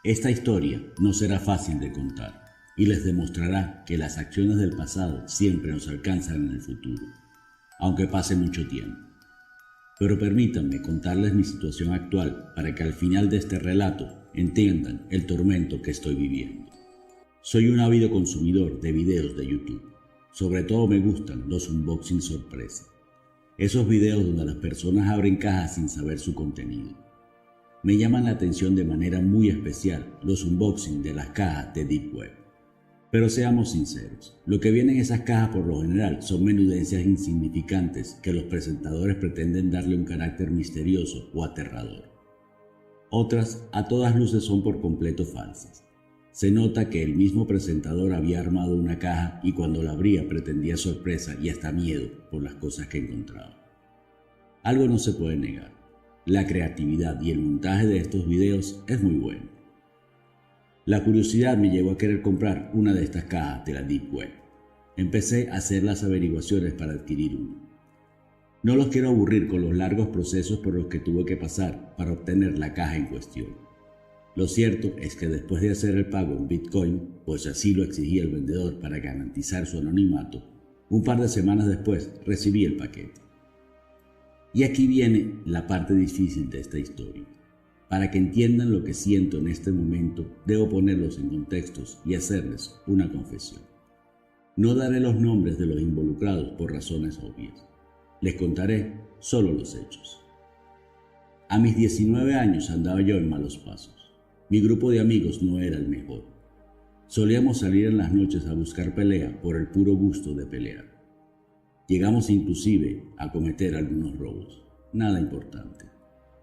Esta historia no será fácil de contar y les demostrará que las acciones del pasado siempre nos alcanzan en el futuro, aunque pase mucho tiempo. Pero permítanme contarles mi situación actual para que al final de este relato entiendan el tormento que estoy viviendo. Soy un ávido consumidor de videos de YouTube. Sobre todo me gustan los unboxing sorpresa. Esos videos donde las personas abren cajas sin saber su contenido. Me llaman la atención de manera muy especial los unboxing de las cajas de Deep Web. Pero seamos sinceros, lo que viene en esas cajas por lo general son menudencias insignificantes que los presentadores pretenden darle un carácter misterioso o aterrador. Otras, a todas luces, son por completo falsas. Se nota que el mismo presentador había armado una caja y cuando la abría pretendía sorpresa y hasta miedo por las cosas que encontraba. Algo no se puede negar, la creatividad y el montaje de estos videos es muy bueno. La curiosidad me llevó a querer comprar una de estas cajas de la Deep Web. Empecé a hacer las averiguaciones para adquirir una. No los quiero aburrir con los largos procesos por los que tuve que pasar para obtener la caja en cuestión. Lo cierto es que después de hacer el pago en Bitcoin, pues así lo exigía el vendedor para garantizar su anonimato, un par de semanas después recibí el paquete. Y aquí viene la parte difícil de esta historia. Para que entiendan lo que siento en este momento, debo ponerlos en contextos y hacerles una confesión. No daré los nombres de los involucrados por razones obvias. Les contaré solo los hechos. A mis 19 años andaba yo en malos pasos. Mi grupo de amigos no era el mejor. Solíamos salir en las noches a buscar pelea por el puro gusto de pelear. Llegamos inclusive a cometer algunos robos, nada importante.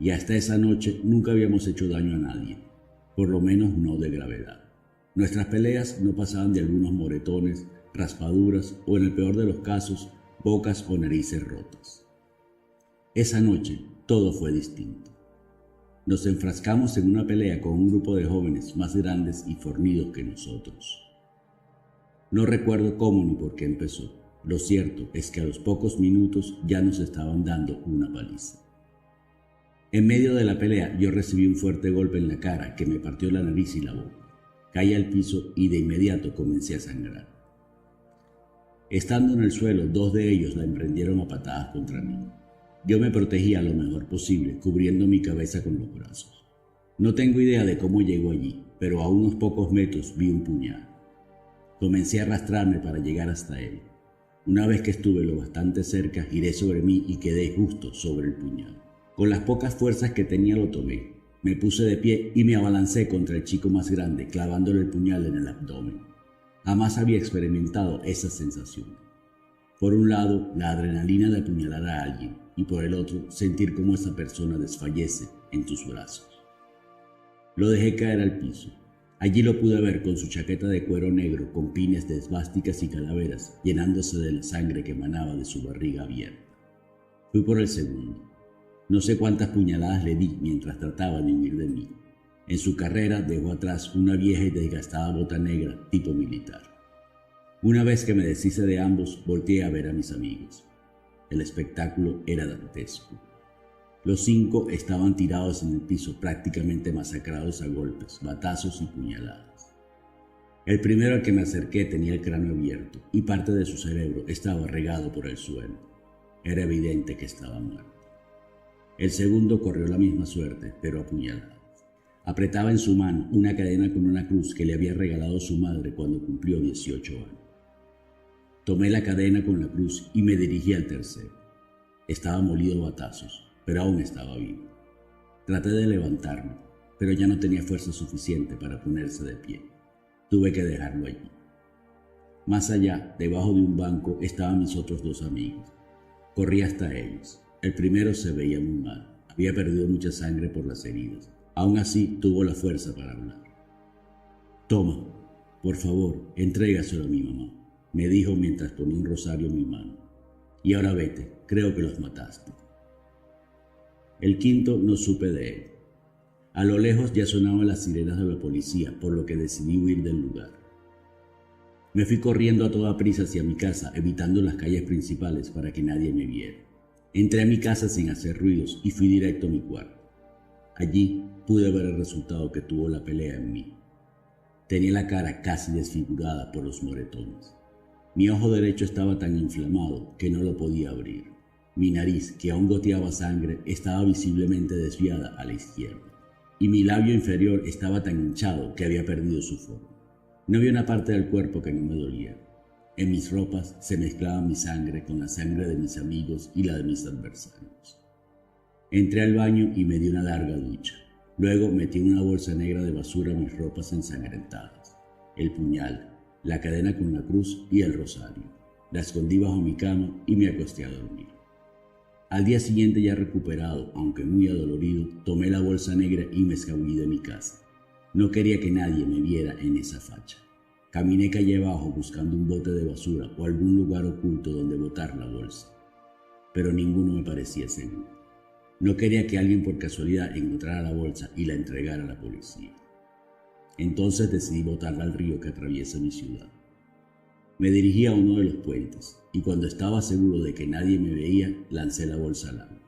Y hasta esa noche nunca habíamos hecho daño a nadie, por lo menos no de gravedad. Nuestras peleas no pasaban de algunos moretones, raspaduras o en el peor de los casos, bocas o narices rotas. Esa noche todo fue distinto. Nos enfrascamos en una pelea con un grupo de jóvenes más grandes y fornidos que nosotros. No recuerdo cómo ni por qué empezó. Lo cierto es que a los pocos minutos ya nos estaban dando una paliza. En medio de la pelea yo recibí un fuerte golpe en la cara que me partió la nariz y la boca. Caí al piso y de inmediato comencé a sangrar. Estando en el suelo, dos de ellos la emprendieron a patadas contra mí. Yo me protegía lo mejor posible, cubriendo mi cabeza con los brazos. No tengo idea de cómo llegó allí, pero a unos pocos metros vi un puñal. Comencé a arrastrarme para llegar hasta él. Una vez que estuve lo bastante cerca, giré sobre mí y quedé justo sobre el puñal. Con las pocas fuerzas que tenía lo tomé. Me puse de pie y me abalancé contra el chico más grande, clavándole el puñal en el abdomen. Jamás había experimentado esa sensación. Por un lado, la adrenalina de apuñalar a alguien y por el otro, sentir cómo esa persona desfallece en tus brazos. Lo dejé caer al piso. Allí lo pude ver con su chaqueta de cuero negro con pines de esvásticas y calaveras, llenándose de la sangre que emanaba de su barriga abierta. Fui por el segundo. No sé cuántas puñaladas le di mientras trataba de huir de mí. En su carrera dejó atrás una vieja y desgastada bota negra tipo militar. Una vez que me deshice de ambos, volteé a ver a mis amigos. El espectáculo era dantesco. Los 5 estaban tirados en el piso, prácticamente masacrados a golpes, batazos y puñaladas. El primero al que me acerqué tenía el cráneo abierto y parte de su cerebro estaba regado por el suelo. Era evidente que estaba muerto. El segundo corrió la misma suerte, pero apuñalado. Apretaba en su mano una cadena con una cruz que le había regalado su madre cuando cumplió 18 años. Tomé la cadena con la cruz y me dirigí al tercero. Estaba molido a batazos, pero aún estaba vivo. Traté de levantarme, pero ya no tenía fuerza suficiente para ponerse de pie. Tuve que dejarlo allí. Más allá, debajo de un banco, estaban mis otros 2 amigos. Corrí hasta ellos. El primero se veía muy mal. Había perdido mucha sangre por las heridas. Aún así, tuvo la fuerza para hablar. «Toma, por favor, entrégaselo a mi mamá», me dijo mientras ponía un rosario en mi mano. «Y ahora vete, creo que los mataste». El quinto no supe de él. A lo lejos ya sonaban las sirenas de la policía, por lo que decidí huir del lugar. Me fui corriendo a toda prisa hacia mi casa, evitando las calles principales para que nadie me viera. Entré a mi casa sin hacer ruidos y fui directo a mi cuarto. Allí pude ver el resultado que tuvo la pelea en mí. Tenía la cara casi desfigurada por los moretones. Mi ojo derecho estaba tan inflamado que no lo podía abrir. Mi nariz, que aún goteaba sangre, estaba visiblemente desviada a la izquierda. Y mi labio inferior estaba tan hinchado que había perdido su forma. No había una parte del cuerpo que no me doliera. En mis ropas se mezclaba mi sangre con la sangre de mis amigos y la de mis adversarios. Entré al baño y me di una larga ducha. Luego metí en una bolsa negra de basura mis ropas ensangrentadas, el puñal, la cadena con la cruz y el rosario. La escondí bajo mi cama y me acosté a dormir. Al día siguiente, ya recuperado, aunque muy adolorido, tomé la bolsa negra y me escabullí de mi casa. No quería que nadie me viera en esa facha. Caminé calle abajo buscando un bote de basura o algún lugar oculto donde botar la bolsa, pero ninguno me parecía seguro. No quería que alguien por casualidad encontrara la bolsa y la entregara a la policía. Entonces decidí botarla al río que atraviesa mi ciudad. Me dirigí a uno de los puentes y cuando estaba seguro de que nadie me veía, lancé la bolsa al agua.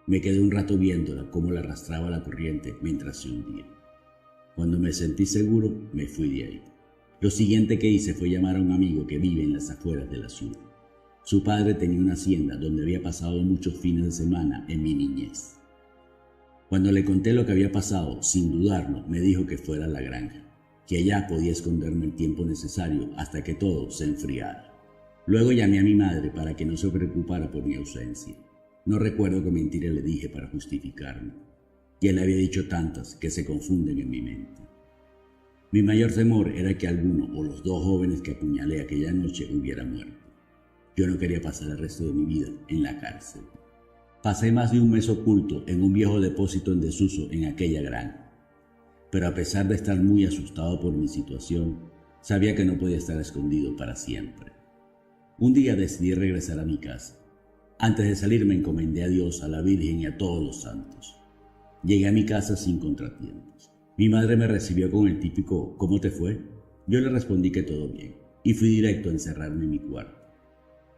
Me quedé un rato viéndola cómo la arrastraba la corriente mientras se hundía. Cuando me sentí seguro, me fui de ahí. Lo siguiente que hice fue llamar a un amigo que vive en las afueras de la ciudad. Su padre tenía una hacienda donde había pasado muchos fines de semana en mi niñez. Cuando le conté lo que había pasado, sin dudarlo, me dijo que fuera a la granja, que allá podía esconderme el tiempo necesario hasta que todo se enfriara. Luego llamé a mi madre para que no se preocupara por mi ausencia. No recuerdo qué mentira le dije para justificarme. Ya le había dicho tantas que se confunden en mi mente. Mi mayor temor era que alguno o los dos jóvenes que apuñalé aquella noche hubiera muerto. Yo no quería pasar el resto de mi vida en la cárcel. Pasé más de un mes oculto en un viejo depósito en desuso en aquella granja. Pero a pesar de estar muy asustado por mi situación, sabía que no podía estar escondido para siempre. Un día decidí regresar a mi casa. Antes de salir me encomendé a Dios, a la Virgen y a todos los santos. Llegué a mi casa sin contratiempos. Mi madre me recibió con el típico «¿Cómo te fue?». Yo le respondí que todo bien y fui directo a encerrarme en mi cuarto.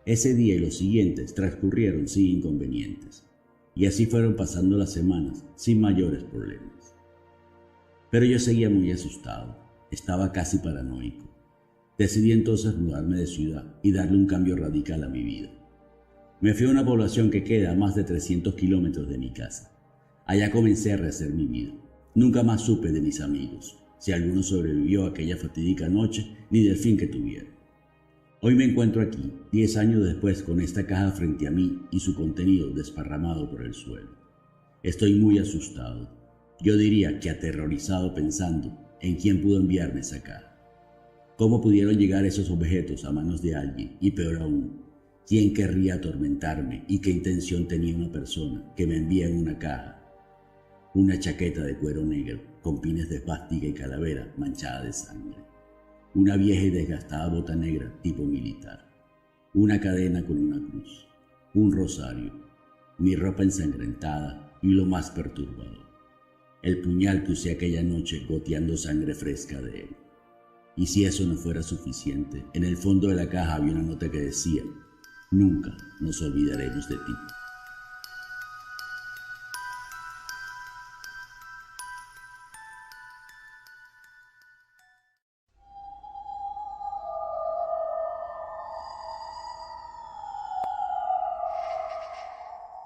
Ese día y los siguientes transcurrieron sin inconvenientes, y así fueron pasando las semanas sin mayores problemas. Pero yo seguía muy asustado, estaba casi paranoico. Decidí entonces mudarme de ciudad y darle un cambio radical a mi vida. Me fui a una población que queda a más de 300 kilómetros de mi casa. Allá comencé a rehacer mi vida. Nunca más supe de mis amigos, si alguno sobrevivió a aquella fatídica noche, ni del fin que tuvieron. Hoy me encuentro aquí, 10 años después, con esta caja frente a mí y su contenido desparramado por el suelo. Estoy muy asustado. Yo diría que aterrorizado pensando en quién pudo enviarme esa caja. ¿Cómo pudieron llegar esos objetos a manos de alguien? Y peor aún, ¿quién querría atormentarme y qué intención tenía una persona que me envía en una caja? Una chaqueta de cuero negro con pines de esvástica y calavera manchada de sangre. Una vieja y desgastada bota negra tipo militar. Una cadena con una cruz. Un rosario. Mi ropa ensangrentada y lo más perturbador, el puñal que usé aquella noche goteando sangre fresca de él. Y si eso no fuera suficiente, en el fondo de la caja había una nota que decía: «Nunca nos olvidaremos de ti».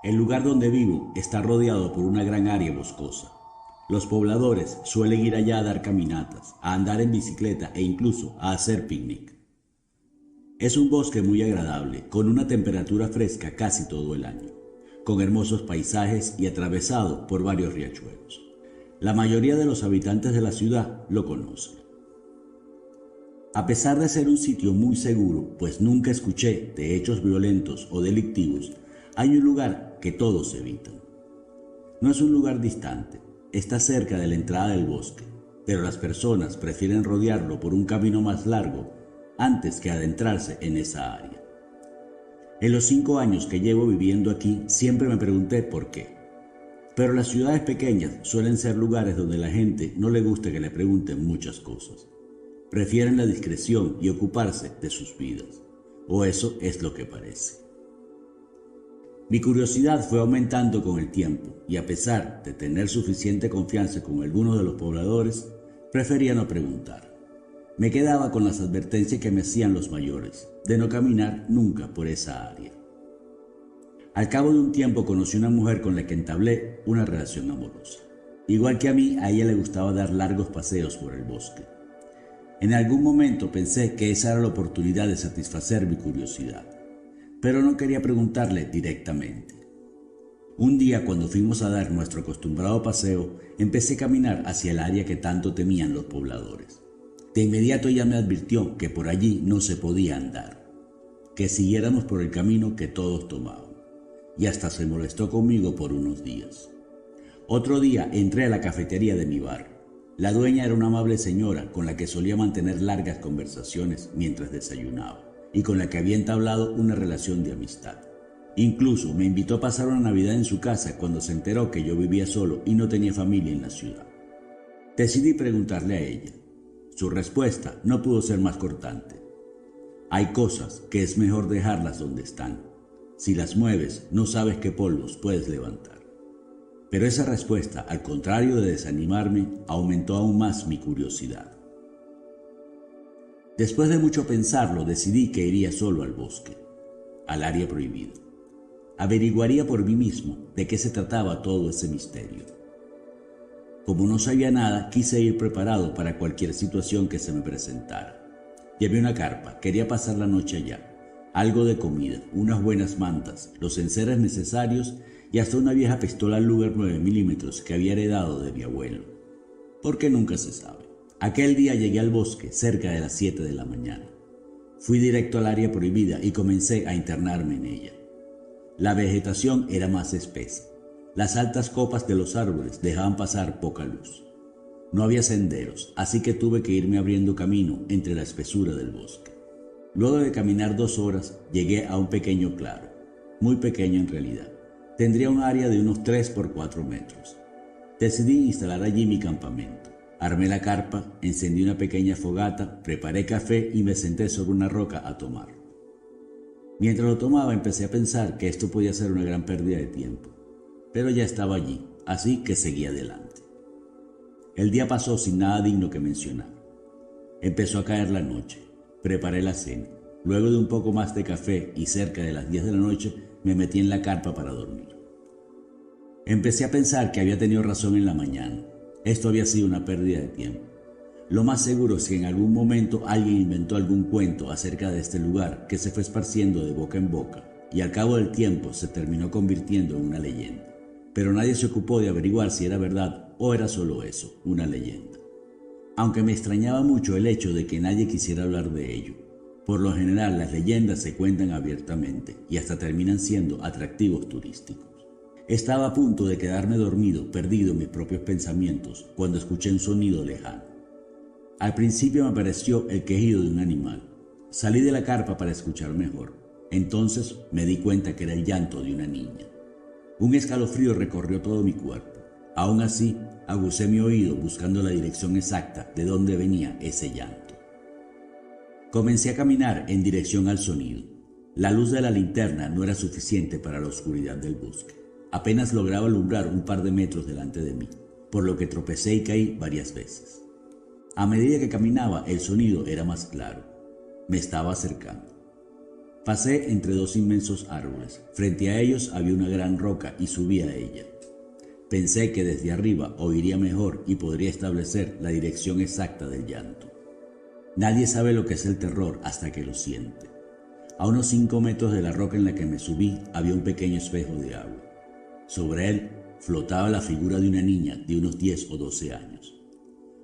El lugar donde vivo está rodeado por una gran área boscosa. Los pobladores suelen ir allá a dar caminatas, a andar en bicicleta e incluso a hacer picnic. Es un bosque muy agradable, con una temperatura fresca casi todo el año, con hermosos paisajes y atravesado por varios riachuelos. La mayoría de los habitantes de la ciudad lo conocen. A pesar de ser un sitio muy seguro, pues nunca escuché de hechos violentos o delictivos, hay un lugar que todos evitan. No es un lugar distante, está cerca de la entrada del bosque, pero las personas prefieren rodearlo por un camino más largo antes que adentrarse en esa área. En los 5 años que llevo viviendo aquí, siempre me pregunté por qué. Pero las ciudades pequeñas suelen ser lugares donde la gente no le gusta que le pregunten muchas cosas. Prefieren la discreción y ocuparse de sus vidas. O eso es lo que parece. Mi curiosidad fue aumentando con el tiempo y a pesar de tener suficiente confianza con algunos de los pobladores, prefería no preguntar. Me quedaba con las advertencias que me hacían los mayores, de no caminar nunca por esa área. Al cabo de un tiempo conocí una mujer con la que entablé una relación amorosa. Igual que a mí, a ella le gustaba dar largos paseos por el bosque. En algún momento pensé que esa era la oportunidad de satisfacer mi curiosidad, pero no quería preguntarle directamente. Un día, cuando fuimos a dar nuestro acostumbrado paseo, empecé a caminar hacia el área que tanto temían los pobladores. De inmediato ella me advirtió que por allí no se podía andar, que siguiéramos por el camino que todos tomaban, y hasta se molestó conmigo por unos días. Otro día entré a la cafetería de mi bar. La dueña era una amable señora con la que solía mantener largas conversaciones mientras desayunaba y con la que había entablado una relación de amistad. Incluso me invitó a pasar una Navidad en su casa cuando se enteró que yo vivía solo y no tenía familia en la ciudad. Decidí preguntarle a ella. Su respuesta no pudo ser más cortante. Hay cosas que es mejor dejarlas donde están. Si las mueves, no sabes qué polvos puedes levantar. Pero esa respuesta, al contrario de desanimarme, aumentó aún más mi curiosidad. Después de mucho pensarlo, decidí que iría solo al bosque, al área prohibida. Averiguaría por mí mismo de qué se trataba todo ese misterio. Como no sabía nada, quise ir preparado para cualquier situación que se me presentara. Llevé una carpa, quería pasar la noche allá. Algo de comida, unas buenas mantas, los enseres necesarios y hasta una vieja pistola Luger 9 milímetros que había heredado de mi abuelo. Porque nunca se sabe. Aquel día llegué al bosque cerca de las 7 de la mañana. Fui directo al área prohibida y comencé a internarme en ella. La vegetación era más espesa. Las altas copas de los árboles dejaban pasar poca luz. No había senderos, así que tuve que irme abriendo camino entre la espesura del bosque. Luego de caminar 2 horas, llegué a un pequeño claro, muy pequeño en realidad. Tendría un área de unos 3 por 4 metros. Decidí instalar allí mi campamento. Armé la carpa, encendí una pequeña fogata, preparé café y me senté sobre una roca a tomar. Mientras lo tomaba empecé a pensar que esto podía ser una gran pérdida de tiempo, pero ya estaba allí, así que seguí adelante. El día pasó sin nada digno que mencionar. Empezó a caer la noche. Preparé la cena. Luego de un poco más de café y cerca de las 10 de la noche, me metí en la carpa para dormir. Empecé a pensar que había tenido razón en la mañana. Esto había sido una pérdida de tiempo. Lo más seguro es que en algún momento alguien inventó algún cuento acerca de este lugar que se fue esparciendo de boca en boca y al cabo del tiempo se terminó convirtiendo en una leyenda. Pero nadie se ocupó de averiguar si era verdad o era solo eso, una leyenda. Aunque me extrañaba mucho el hecho de que nadie quisiera hablar de ello. Por lo general, las leyendas se cuentan abiertamente y hasta terminan siendo atractivos turísticos. Estaba a punto de quedarme dormido, perdido en mis propios pensamientos, cuando escuché un sonido lejano. Al principio me pareció el quejido de un animal. Salí de la carpa para escuchar mejor. Entonces me di cuenta que era el llanto de una niña. Un escalofrío recorrió todo mi cuerpo. Aún así, aguzé mi oído buscando la dirección exacta de dónde venía ese llanto. Comencé a caminar en dirección al sonido. La luz de la linterna no era suficiente para la oscuridad del bosque. Apenas lograba alumbrar un par de metros delante de mí, por lo que tropecé y caí varias veces. A medida que caminaba, el sonido era más claro. Me estaba acercando. Pasé entre 2 inmensos árboles. Frente a ellos había una gran roca y subí a ella. Pensé que desde arriba oiría mejor y podría establecer la dirección exacta del llanto. Nadie sabe lo que es el terror hasta que lo siente. A unos 5 metros de la roca en la que me subí había un pequeño espejo de agua. Sobre él flotaba la figura de una niña de unos 10 o 12 años.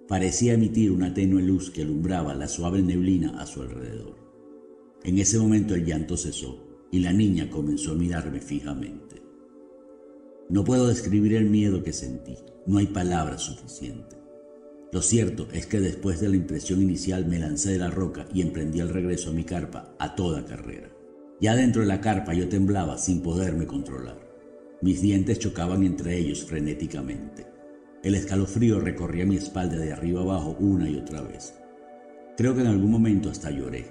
Parecía emitir una tenue luz que alumbraba la suave neblina a su alrededor. En ese momento el llanto cesó y la niña comenzó a mirarme fijamente. No puedo describir el miedo que sentí, no hay palabras suficientes. Lo cierto es que después de la impresión inicial me lancé de la roca y emprendí el regreso a mi carpa a toda carrera. Ya dentro de la carpa yo temblaba sin poderme controlar. Mis dientes chocaban entre ellos frenéticamente. El escalofrío recorría mi espalda de arriba abajo una y otra vez. Creo que en algún momento hasta lloré.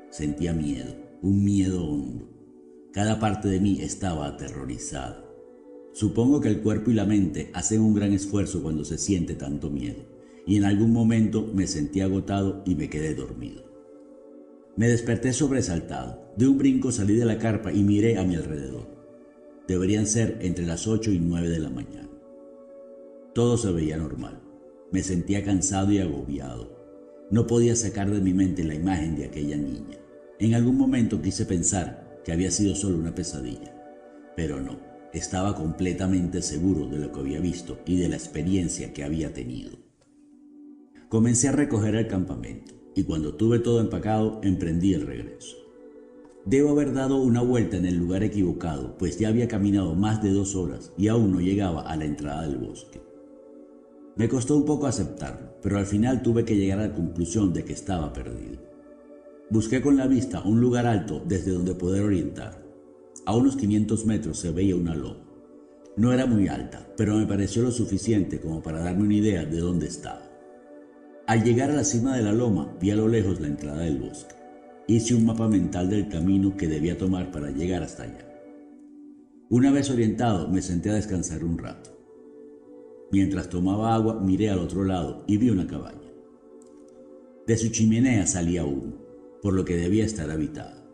Sentía miedo, un miedo hondo. Cada parte de mí estaba aterrorizada. Supongo que el cuerpo y la mente hacen un gran esfuerzo cuando se siente tanto miedo, y en algún momento me sentí agotado y me quedé dormido. Me desperté sobresaltado. De un brinco salí de la carpa y miré a mi alrededor. Deberían ser entre las 8 y 9 de la mañana. Todo se veía normal. Me sentía cansado y agobiado. No podía sacar de mi mente la imagen de aquella niña. En algún momento quise pensar que había sido solo una pesadilla, pero no. Estaba completamente seguro de lo que había visto y de la experiencia que había tenido. Comencé a recoger el campamento y cuando tuve todo empacado, emprendí el regreso. Debo haber dado una vuelta en el lugar equivocado, pues ya había caminado más de 2 horas y aún no llegaba a la entrada del bosque. Me costó un poco aceptarlo, pero al final tuve que llegar a la conclusión de que estaba perdido. Busqué con la vista un lugar alto desde donde poder orientar. A unos 500 metros se veía una loma. No era muy alta, pero me pareció lo suficiente como para darme una idea de dónde estaba. Al llegar a la cima de la loma, vi a lo lejos la entrada del bosque. Hice un mapa mental del camino que debía tomar para llegar hasta allá. Una vez orientado, me senté a descansar un rato. Mientras tomaba agua, miré al otro lado y vi una cabaña. De su chimenea salía humo, por lo que debía estar habitada.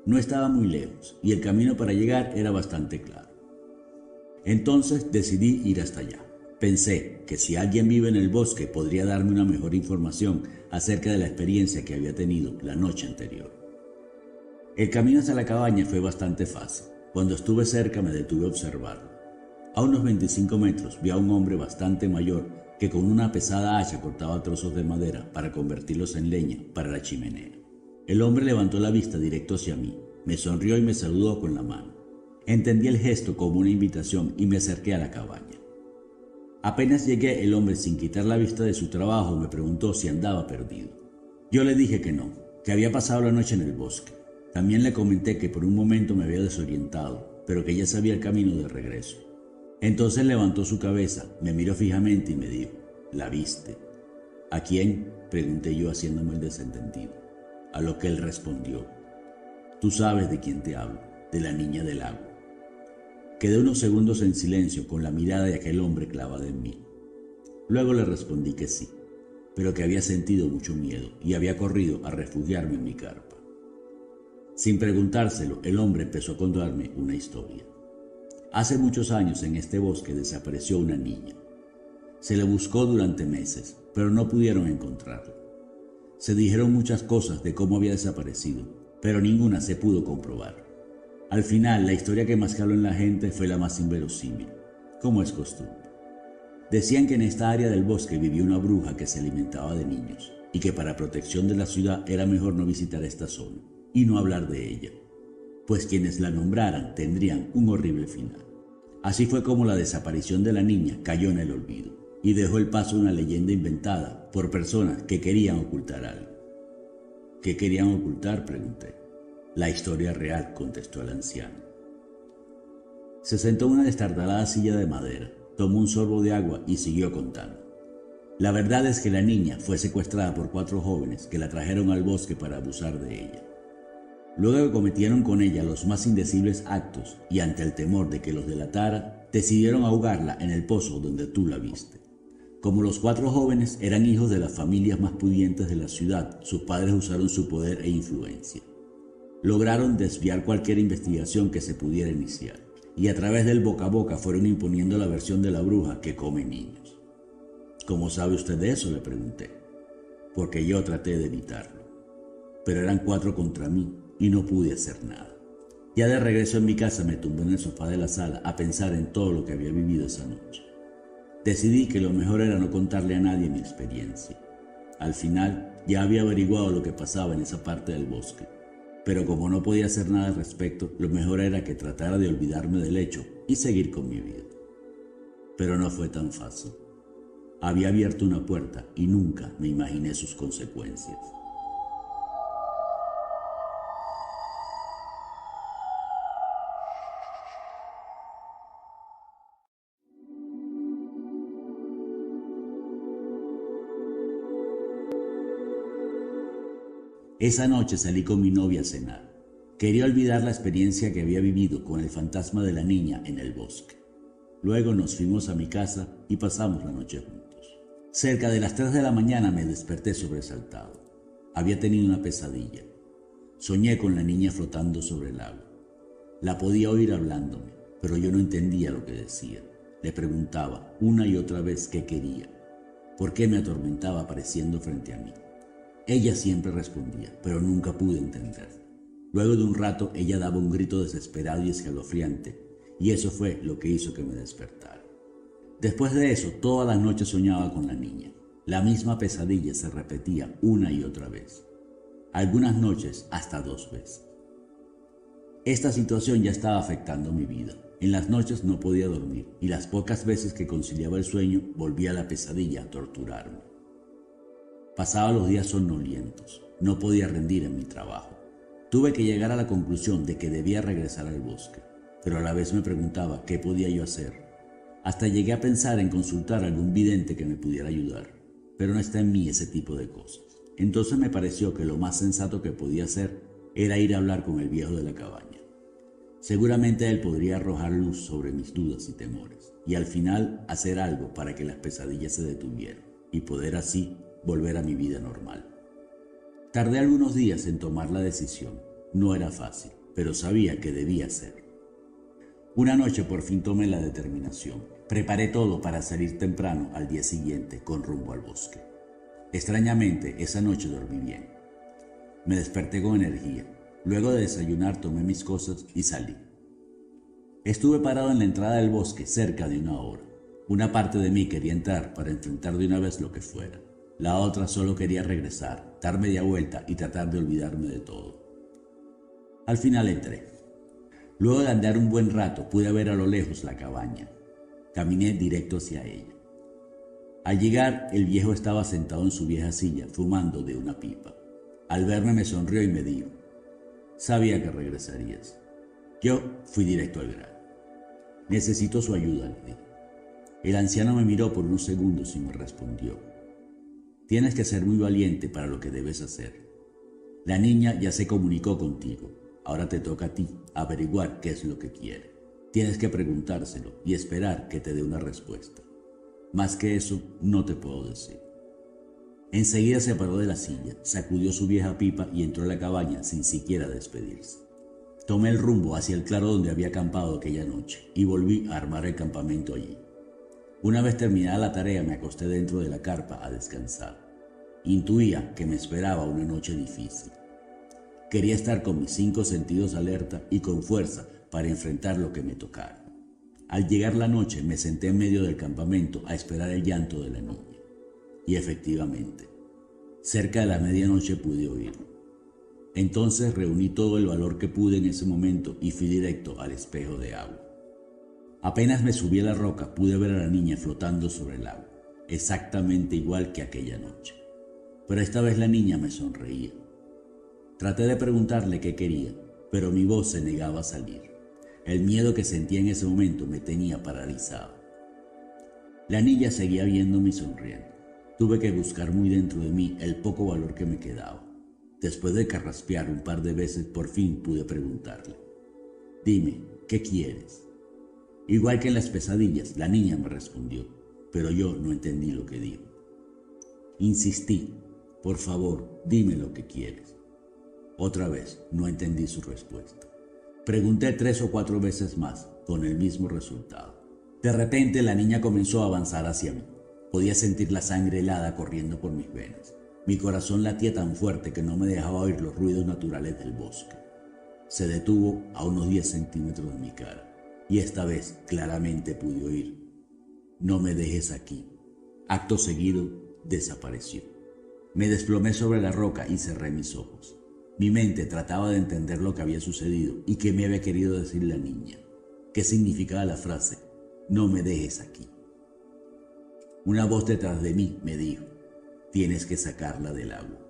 No estaba muy lejos y el camino para llegar era bastante claro. Entonces decidí ir hasta allá. Pensé que si alguien vive en el bosque podría darme una mejor información acerca de la experiencia que había tenido la noche anterior. El camino hacia la cabaña fue bastante fácil. Cuando estuve cerca me detuve a observarlo. A unos 25 metros vi a un hombre bastante mayor que con una pesada hacha cortaba trozos de madera para convertirlos en leña para la chimenea. El hombre levantó la vista directo hacia mí, me sonrió y me saludó con la mano. Entendí el gesto como una invitación y me acerqué a la cabaña. Apenas llegué, el hombre, sin quitar la vista de su trabajo, me preguntó si andaba perdido. Yo le dije que no, que había pasado la noche en el bosque. También le comenté que por un momento me había desorientado, pero que ya sabía el camino de regreso. Entonces levantó su cabeza, me miró fijamente y me dijo: «¿La viste?» «¿A quién?», pregunté yo haciéndome el desentendido. A lo que él respondió: «Tú sabes de quién te hablo, de la niña del agua». Quedé unos segundos en silencio con la mirada de aquel hombre clavada en mí. Luego le respondí que sí, pero que había sentido mucho miedo y había corrido a refugiarme en mi carpa. Sin preguntárselo, el hombre empezó a contarme una historia. Hace muchos años en este bosque desapareció una niña. Se le buscó durante meses, pero no pudieron encontrarla. Se dijeron muchas cosas de cómo había desaparecido, pero ninguna se pudo comprobar. Al final, la historia que más caló en la gente fue la más inverosímil, como es costumbre. Decían que en esta área del bosque vivía una bruja que se alimentaba de niños y que para protección de la ciudad era mejor no visitar esta zona y no hablar de ella, pues quienes la nombraran tendrían un horrible final. Así fue como la desaparición de la niña cayó en el olvido y dejó el paso a una leyenda inventada por personas que querían ocultar algo. ¿Qué querían ocultar?, pregunté. La historia real, contestó el anciano. Se sentó en una destartalada silla de madera, tomó un sorbo de agua y siguió contando. La verdad es que la niña fue secuestrada por 4 jóvenes que la trajeron al bosque para abusar de ella. Luego que cometieron con ella los más indecibles actos y ante el temor de que los delatara, decidieron ahogarla en el pozo donde tú la viste. Como los 4 jóvenes eran hijos de las familias más pudientes de la ciudad, sus padres usaron su poder e influencia. Lograron desviar cualquier investigación que se pudiera iniciar y a través del boca a boca fueron imponiendo la versión de la bruja que come niños. ¿Cómo sabe usted de eso?, le pregunté. Porque yo traté de evitarlo, pero eran 4 contra mí y no pude hacer nada. Ya de regreso en mi casa me tumbé en el sofá de la sala a pensar en todo lo que había vivido esa noche. Decidí que lo mejor era no contarle a nadie mi experiencia. Al final ya había averiguado lo que pasaba en esa parte del bosque, pero como no podía hacer nada al respecto, lo mejor era que tratara de olvidarme del hecho y seguir con mi vida. Pero no fue tan fácil. Había abierto una puerta y nunca me imaginé sus consecuencias. Esa noche salí con mi novia a cenar. Quería olvidar la experiencia que había vivido con el fantasma de la niña en el bosque. Luego nos fuimos a mi casa y pasamos la noche juntos. Cerca de las 3 de la mañana me desperté sobresaltado. Había tenido una pesadilla. Soñé con la niña flotando sobre el agua. La podía oír hablándome, pero yo no entendía lo que decía. Le preguntaba una y otra vez qué quería, por qué me atormentaba apareciendo frente a mí. Ella siempre respondía, pero nunca pude entender. Luego de un rato ella daba un grito desesperado y escalofriante, y eso fue lo que hizo que me despertara. Después de eso, todas las noches soñaba con la niña. La misma pesadilla se repetía una y otra vez. Algunas noches hasta 2 veces. Esta situación ya estaba afectando mi vida. En las noches no podía dormir y las pocas veces que conciliaba el sueño volvía la pesadilla a torturarme. Pasaba los días somnolientos, no podía rendir en mi trabajo. Tuve que llegar a la conclusión de que debía regresar al bosque, pero a la vez me preguntaba qué podía yo hacer. Hasta llegué a pensar en consultar a algún vidente que me pudiera ayudar, pero no está en mí ese tipo de cosas. Entonces me pareció que lo más sensato que podía hacer era ir a hablar con el viejo de la cabaña. Seguramente él podría arrojar luz sobre mis dudas y temores, y al final hacer algo para que las pesadillas se detuvieran, y poder así volver a mi vida normal. Tardé algunos días en tomar la decisión. No era fácil, pero sabía que debía hacerlo. Una noche por fin tomé la determinación. Preparé todo para salir temprano al día siguiente con rumbo al bosque. Extrañamente, esa noche dormí bien. Me desperté con energía. Luego de desayunar tomé mis cosas y salí. Estuve parado en la entrada del bosque cerca de 1 hora. Una parte de mí quería entrar para enfrentar de una vez lo que fuera. La otra solo quería regresar, dar media vuelta y tratar de olvidarme de todo. Al final entré. Luego de andar un buen rato pude ver a lo lejos la cabaña. Caminé directo hacia ella. Al llegar, el viejo estaba sentado en su vieja silla, fumando de una pipa. Al verme me sonrió y me dijo: «Sabía que regresarías». Yo fui directo al grano. «Necesito su ayuda», le dije. El anciano me miró por unos segundos y me respondió: «Tienes que ser muy valiente para lo que debes hacer. La niña ya se comunicó contigo. Ahora te toca a ti averiguar qué es lo que quiere. Tienes que preguntárselo y esperar que te dé una respuesta. Más que eso, no te puedo decir». Enseguida se paró de la silla, sacudió su vieja pipa y entró a la cabaña sin siquiera despedirse. Tomé el rumbo hacia el claro donde había acampado aquella noche y volví a armar el campamento allí. Una vez terminada la tarea me acosté dentro de la carpa a descansar. Intuía que me esperaba una noche difícil. Quería estar con mis 5 sentidos alerta y con fuerza para enfrentar lo que me tocara. Al llegar la noche me senté en medio del campamento a esperar el llanto de la niña. Y efectivamente, cerca de la medianoche pude oírlo. Entonces reuní todo el valor que pude en ese momento y fui directo al espejo de agua. Apenas me subí a la roca pude ver a la niña flotando sobre el agua, exactamente igual que aquella noche. Pero esta vez la niña me sonreía. Traté de preguntarle qué quería, pero mi voz se negaba a salir. El miedo que sentía en ese momento me tenía paralizado. La niña seguía viéndome y sonriendo. Tuve que buscar muy dentro de mí el poco valor que me quedaba. Después de carraspear un par de veces, por fin pude preguntarle: «Dime, ¿qué quieres?». Igual que en las pesadillas, la niña me respondió, pero yo no entendí lo que dijo. Insistí: «Por favor, dime lo que quieres». Otra vez no entendí su respuesta. Pregunté 3 o 4 veces más, con el mismo resultado. De repente la niña comenzó a avanzar hacia mí. Podía sentir la sangre helada corriendo por mis venas. Mi corazón latía tan fuerte que no me dejaba oír los ruidos naturales del bosque. Se detuvo a unos 10 centímetros de mi cara, y esta vez claramente pude oír: «No me dejes aquí». Acto seguido, desapareció. Me desplomé sobre la roca y cerré mis ojos. Mi mente trataba de entender lo que había sucedido y qué me había querido decir la niña. ¿Qué significaba la frase «no me dejes aquí»? Una voz detrás de mí me dijo: «Tienes que sacarla del agua».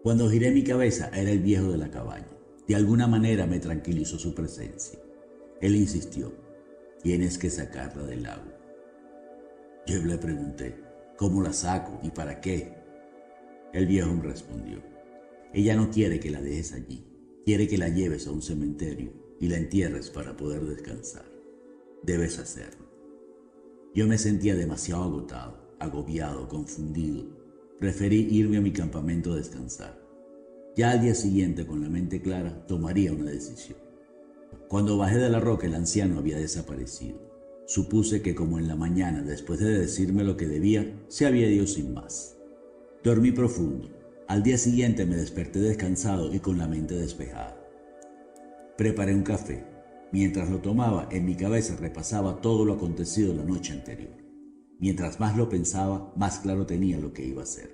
Cuando giré mi cabeza era el viejo de la cabaña. De alguna manera me tranquilizó su presencia. Él insistió: «Tienes que sacarla del agua». Yo le pregunté: «¿Cómo la saco y para qué?». El viejo me respondió: «Ella no quiere que la dejes allí. Quiere que la lleves a un cementerio y la entierres para poder descansar. Debes hacerlo. Yo me sentía demasiado agotado, agobiado, confundido. Preferí irme a mi campamento a descansar. Ya al día siguiente, con la mente clara, tomaría una decisión. Cuando bajé de la roca, el anciano había desaparecido. Supuse que como en la mañana, después de decirme lo que debía, se había ido sin más. Dormí profundo. Al día siguiente me desperté descansado y con la mente despejada. Preparé un café. Mientras lo tomaba, en mi cabeza repasaba todo lo acontecido la noche anterior. Mientras más lo pensaba, más claro tenía lo que iba a hacer.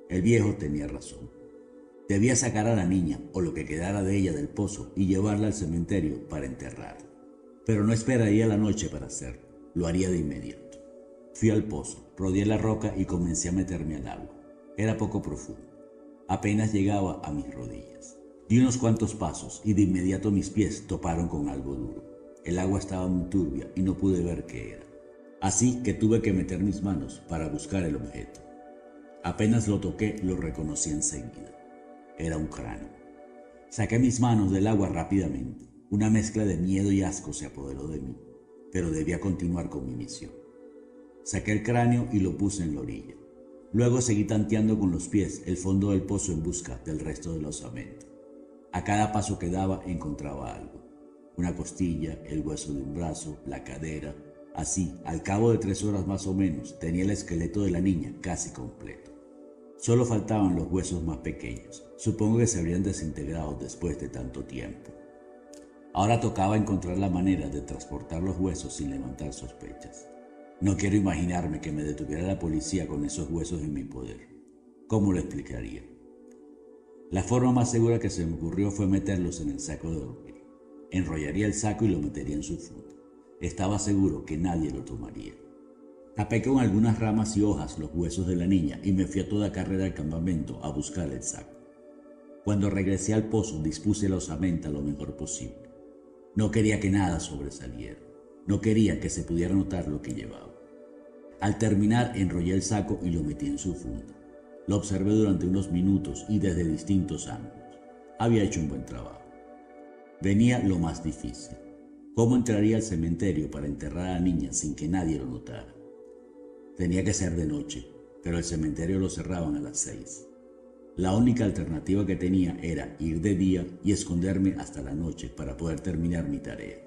El viejo tenía razón. Debía sacar a la niña, o lo que quedara de ella, del pozo y llevarla al cementerio para enterrarla. Pero no esperaría la noche para hacerlo. Lo haría de inmediato. Fui al pozo, rodeé la roca y comencé a meterme al agua. Era poco profundo. Apenas llegaba a mis rodillas. Di unos cuantos pasos y de inmediato mis pies toparon con algo duro. El agua estaba muy turbia y no pude ver qué era. Así que tuve que meter mis manos para buscar el objeto. Apenas lo toqué, lo reconocí enseguida. Era un cráneo. Saqué mis manos del agua rápidamente. Una mezcla de miedo y asco se apoderó de mí, pero debía continuar con mi misión. Saqué el cráneo y lo puse en la orilla. Luego seguí tanteando con los pies el fondo del pozo en busca del resto de la osamenta. A cada paso que daba encontraba algo. Una costilla, el hueso de un brazo, la cadera. Así, al cabo de 3 horas más o menos, tenía el esqueleto de la niña casi completo. Solo faltaban los huesos más pequeños. Supongo que se habrían desintegrado después de tanto tiempo. Ahora tocaba encontrar la manera de transportar los huesos sin levantar sospechas. No quiero imaginarme que me detuviera la policía con esos huesos en mi poder. ¿Cómo lo explicaría? La forma más segura que se me ocurrió fue meterlos en el saco de dormir. Enrollaría el saco y lo metería en su funda. Estaba seguro que nadie lo tomaría. Tapé con algunas ramas y hojas los huesos de la niña y me fui a toda carrera al campamento a buscar el saco. Cuando regresé al pozo dispuse la osamenta lo mejor posible. No quería que nada sobresaliera. No quería que se pudiera notar lo que llevaba. Al terminar enrollé el saco y lo metí en su funda. Lo observé durante unos minutos y desde distintos ángulos. Había hecho un buen trabajo. Venía lo más difícil. ¿Cómo entraría al cementerio para enterrar a la niña sin que nadie lo notara? Tenía que ser de noche, pero el cementerio lo cerraban a las 6. La única alternativa que tenía era ir de día y esconderme hasta la noche para poder terminar mi tarea.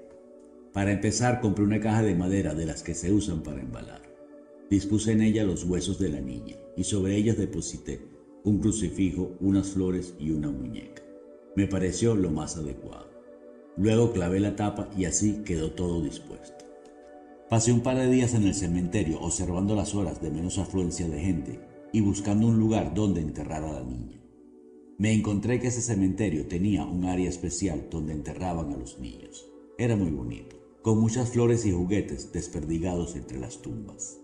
Para empezar, compré una caja de madera de las que se usan para embalar. Dispuse en ella los huesos de la niña y sobre ellas deposité un crucifijo, unas flores y una muñeca. Me pareció lo más adecuado. Luego clavé la tapa y así quedó todo dispuesto. Pasé un par de días en el cementerio observando las horas de menos afluencia de gente y buscando un lugar donde enterrar a la niña. Me encontré que ese cementerio tenía un área especial donde enterraban a los niños. Era muy bonito, con muchas flores y juguetes desperdigados entre las tumbas.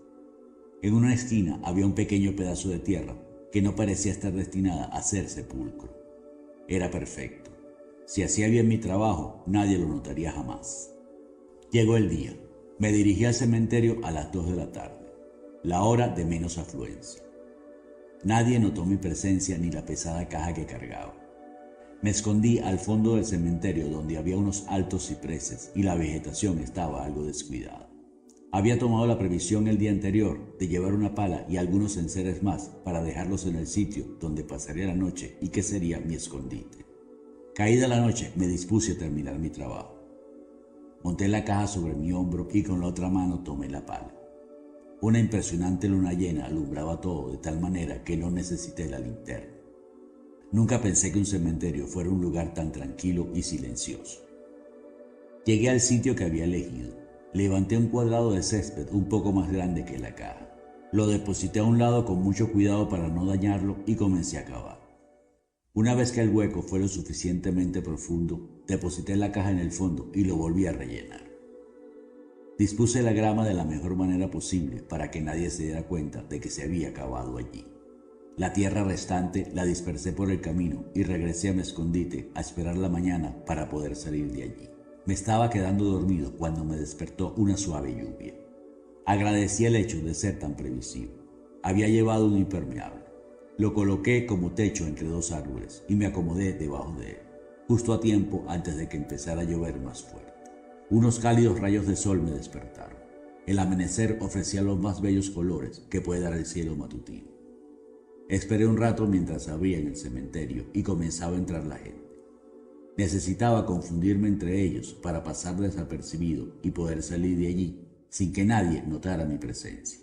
En una esquina había un pequeño pedazo de tierra que no parecía estar destinada a ser sepulcro. Era perfecto. Si hacía bien mi trabajo, nadie lo notaría jamás. Llegó el día. Me dirigí al cementerio a las 2 de la tarde, la hora de menos afluencia. Nadie notó mi presencia ni la pesada caja que cargaba. Me escondí al fondo del cementerio donde había unos altos cipreses y la vegetación estaba algo descuidada. Había tomado la previsión el día anterior de llevar una pala y algunos enseres más para dejarlos en el sitio donde pasaría la noche y que sería mi escondite. Caída la noche me dispuse a terminar mi trabajo. Monté la caja sobre mi hombro y con la otra mano tomé la pala. Una impresionante luna llena alumbraba todo de tal manera que no necesité la linterna. Nunca pensé que un cementerio fuera un lugar tan tranquilo y silencioso. Llegué al sitio que había elegido. Levanté un cuadrado de césped un poco más grande que la caja. Lo deposité a un lado con mucho cuidado para no dañarlo y comencé a cavar. Una vez que el hueco fue lo suficientemente profundo, deposité la caja en el fondo y lo volví a rellenar. Dispuse la grama de la mejor manera posible para que nadie se diera cuenta de que se había cavado allí. La tierra restante la dispersé por el camino y regresé a mi escondite a esperar la mañana para poder salir de allí. Me estaba quedando dormido cuando me despertó una suave lluvia. Agradecí el hecho de ser tan previsivo. Había llevado un impermeable. Lo coloqué como techo entre 2 árboles y me acomodé debajo de él. justo a tiempo antes de que empezara a llover más fuerte. Unos cálidos rayos de sol me despertaron. El amanecer ofrecía los más bellos colores que puede dar el cielo matutino. Esperé un rato mientras abría en el cementerio y comenzaba a entrar la gente. Necesitaba confundirme entre ellos para pasar desapercibido y poder salir de allí sin que nadie notara mi presencia.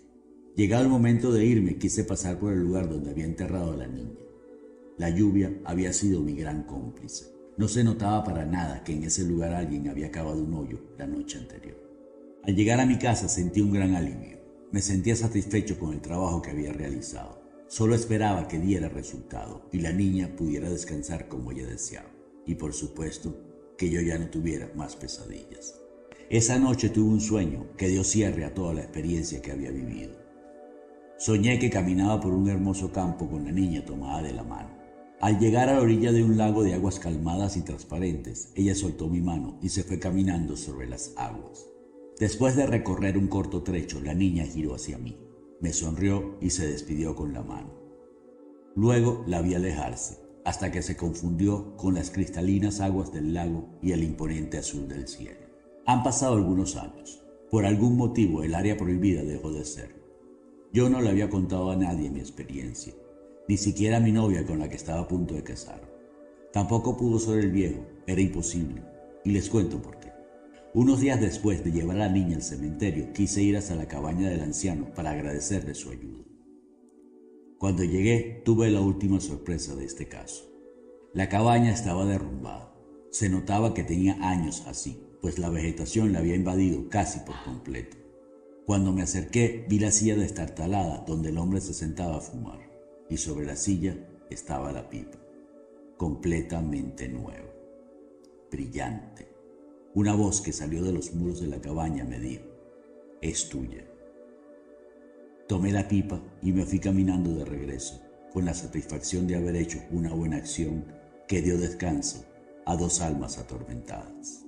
Llegado el momento de irme, quise pasar por el lugar donde había enterrado a la niña. La lluvia había sido mi gran cómplice. No se notaba para nada que en ese lugar alguien había cavado un hoyo la noche anterior. Al llegar a mi casa sentí un gran alivio. Me sentía satisfecho con el trabajo que había realizado. Solo esperaba que diera resultado y la niña pudiera descansar como ella deseaba. Y por supuesto, que yo ya no tuviera más pesadillas. Esa noche tuve un sueño que dio cierre a toda la experiencia que había vivido. Soñé que caminaba por un hermoso campo con la niña tomada de la mano. Al llegar a la orilla de un lago de aguas calmadas y transparentes, ella soltó mi mano y se fue caminando sobre las aguas. Después de recorrer un corto trecho, la niña giró hacia mí, me sonrió y se despidió con la mano. Luego la vi alejarse, hasta que se confundió con las cristalinas aguas del lago y el imponente azul del cielo. Han pasado algunos años. Por algún motivo el área prohibida dejó de serlo. Yo no le había contado a nadie mi experiencia, ni siquiera a mi novia con la que estaba a punto de casar. Tampoco pudo ser el viejo, era imposible, y les cuento por qué. Unos días después de llevar a la niña al cementerio, quise ir hasta la cabaña del anciano para agradecerle su ayuda. Cuando llegué, tuve la última sorpresa de este caso. La cabaña estaba derrumbada. Se notaba que tenía años así, pues la vegetación la había invadido casi por completo. Cuando me acerqué, vi la silla destartalada donde el hombre se sentaba a fumar, y sobre la silla estaba la pipa, completamente nueva, brillante. Una voz que salió de los muros de la cabaña me dijo: «Es tuya». Tomé la pipa y me fui caminando de regreso, con la satisfacción de haber hecho una buena acción que dio descanso a dos almas atormentadas.